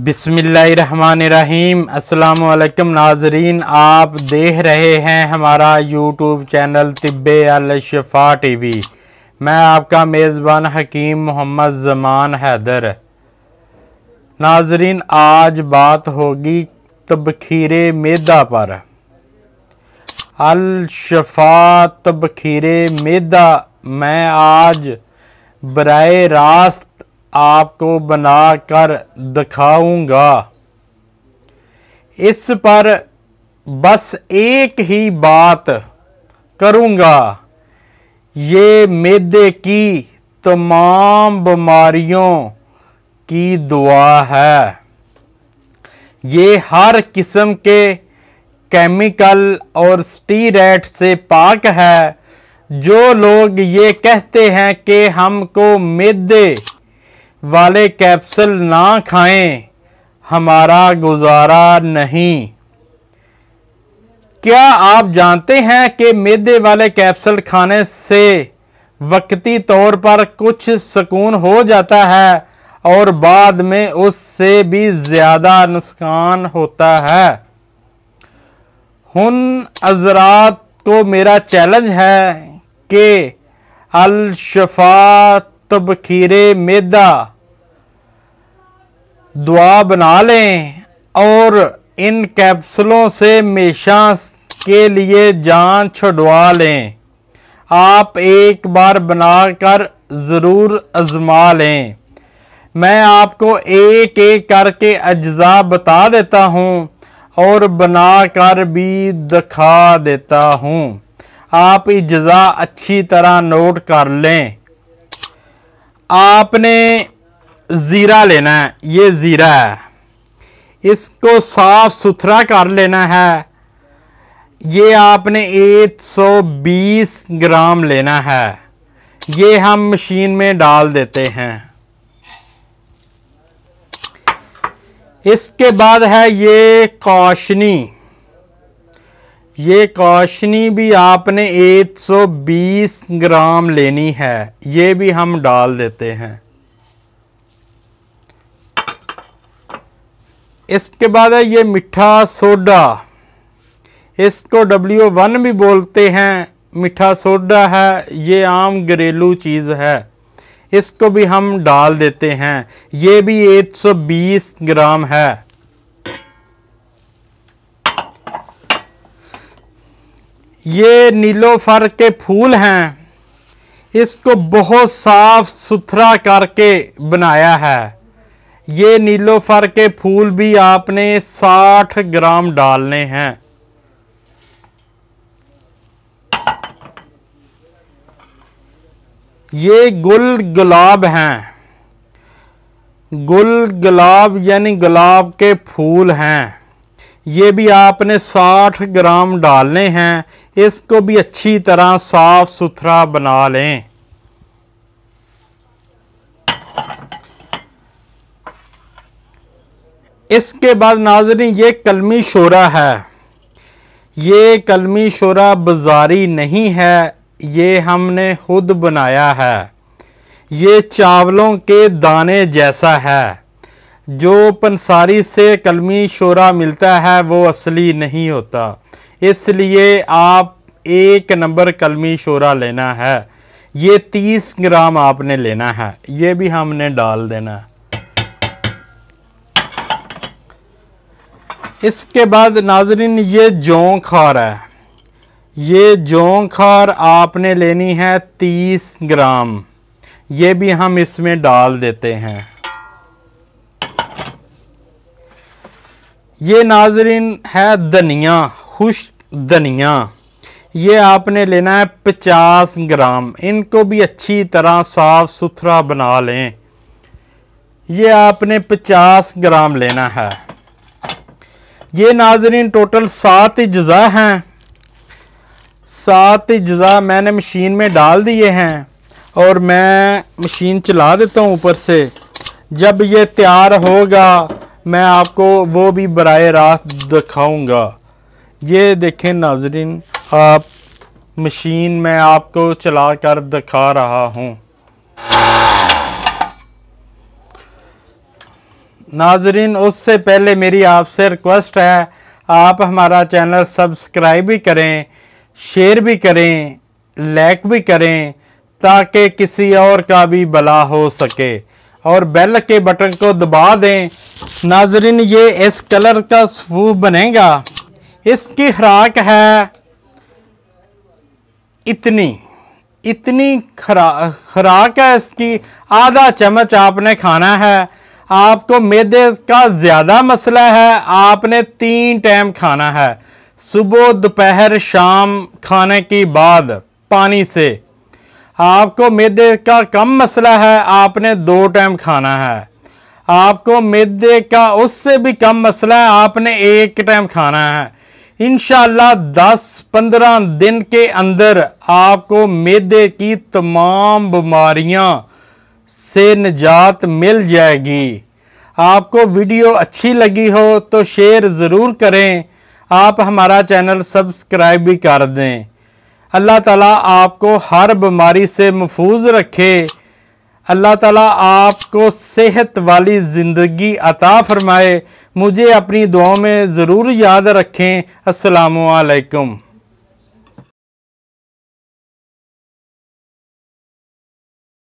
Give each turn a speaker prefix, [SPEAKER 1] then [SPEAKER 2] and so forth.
[SPEAKER 1] बिस्मिल्लाहिर्रहमानिर्रहीम। अस्सलामुअलैकुम नाजरीन, आप देख रहे हैं हमारा यूट्यूब चैनल तिब्बे अल शिफा टीवी। मैं आपका मेज़बान हकीम मोहम्मद ज़मान हैदर। नाजरीन, आज बात होगी तबखीरे मैदा पर। अल शिफा तबखीरे मैदा मैं आज बराए रास्त आपको बनाकर दिखाऊंगा। इस पर बस एक ही बात करूंगा, ये मैदे की तमाम बीमारियों की दुआ है। ये हर किस्म के केमिकल और स्टीरॉयड से पाक है। जो लोग ये कहते हैं कि हमको मैदे वाले कैप्सूल ना खाएं, हमारा गुजारा नहीं। क्या आप जानते हैं कि मैदे वाले कैप्सूल खाने से वक्ती तौर पर कुछ सुकून हो जाता है और बाद में उससे भी ज़्यादा नुकसान होता है। उन हज़रात को मेरा चैलेंज है कि अल शिफा तबखीरे मैदा दुआ बना लें और इन कैप्सूलों से हमेशा के लिए जान छुड़वा लें। आप एक बार बनाकर ज़रूर आज़मा लें। मैं आपको एक एक करके अज्जा बता देता हूँ और बनाकर भी दिखा देता हूँ। आप अज्जा अच्छी तरह नोट कर लें। आपने ज़ीरा लेना है, ये ज़ीरा है, इसको साफ सुथरा कर लेना है। ये आपने 120 ग्राम लेना है। ये हम मशीन में डाल देते हैं। इसके बाद है ये कौशनी। ये कौशनी भी आपने 120 ग्राम लेनी है। ये भी हम डाल देते हैं। इसके बाद है ये मीठा सोडा। इसको W1 भी बोलते हैं। मीठा सोडा है, ये आम घरेलू चीज़ है। इसको भी हम डाल देते हैं। ये भी 120 ग्राम है। ये नीलोफर के फूल हैं। इसको बहुत साफ सुथरा करके बनाया है। ये नीलोफर के फूल भी आपने 60 ग्राम डालने हैं। ये गुल गुलाब हैं। गुल गुलाब यानी गुलाब के फूल हैं। ये भी आपने 60 ग्राम डालने हैं। इसको भी अच्छी तरह साफ सुथरा बना लें। इसके बाद नाज़रीन ये कलमी शोरा है। ये कलमी शोरा बाजारी नहीं है, ये हमने खुद बनाया है। ये चावलों के दाने जैसा है। जो पंसारी से कलमी शोरा मिलता है वो असली नहीं होता, इसलिए आप 1 नंबर कलमी शोरा लेना है। ये 30 ग्राम आपने लेना है। ये भी हमने डाल देना है। इसके बाद नाजरीन ये जौ खार है। ये जौ खार आपने लेनी है 30 ग्राम। ये भी हम इसमें डाल देते हैं। ये नाजरीन है धनिया, खुश्क धनिया। ये आपने लेना है 50 ग्राम। इनको भी अच्छी तरह साफ सुथरा बना लें। ये आपने 50 ग्राम लेना है। ये नाजरीन टोटल 7 अज्जा हैं। 7 अज्जा मैंने मशीन में डाल दिए हैं और मैं मशीन चला देता हूँ ऊपर से। जब ये तैयार होगा मैं आपको वो भी बराए रास्त दिखाऊंगा। ये देखें नाजरीन, आप मशीन में आपको चला कर दिखा रहा हूँ। नाजरीन उससे पहले मेरी आपसे रिक्वेस्ट है, आप हमारा चैनल सब्सक्राइब भी करें, शेयर भी करें, लाइक भी करें, ताकि किसी और का भी भला हो सके, और बेल के बटन को दबा दें। नाजरीन ये इस कलर का सूफ बनेगा। इसकी खुराक है इतनी खुराक है इसकी, आधा चम्मच आपने खाना है। आपको मैदे का ज़्यादा मसला है, आपने 3 टाइम खाना है, सुबह दोपहर शाम खाने के बाद पानी से। आपको मैदे का कम मसला है, आपने 2 टाइम खाना है। आपको मैदे का उससे भी कम मसला है, आपने 1 टाइम खाना है। इंशाअल्लाह 10-15 दिन के अंदर आपको मैदे की तमाम बीमारियां से निजात मिल जाएगी। आपको वीडियो अच्छी लगी हो तो शेयर ज़रूर करें, आप हमारा चैनल सब्सक्राइब भी कर दें। अल्लाह ताला आपको हर बीमारी से महफूज रखे। अल्लाह ताला आपको सेहत वाली ज़िंदगी अता फरमाए। मुझे अपनी दुआओं में ज़रूर याद रखें। अस्सलामु अलैकुम।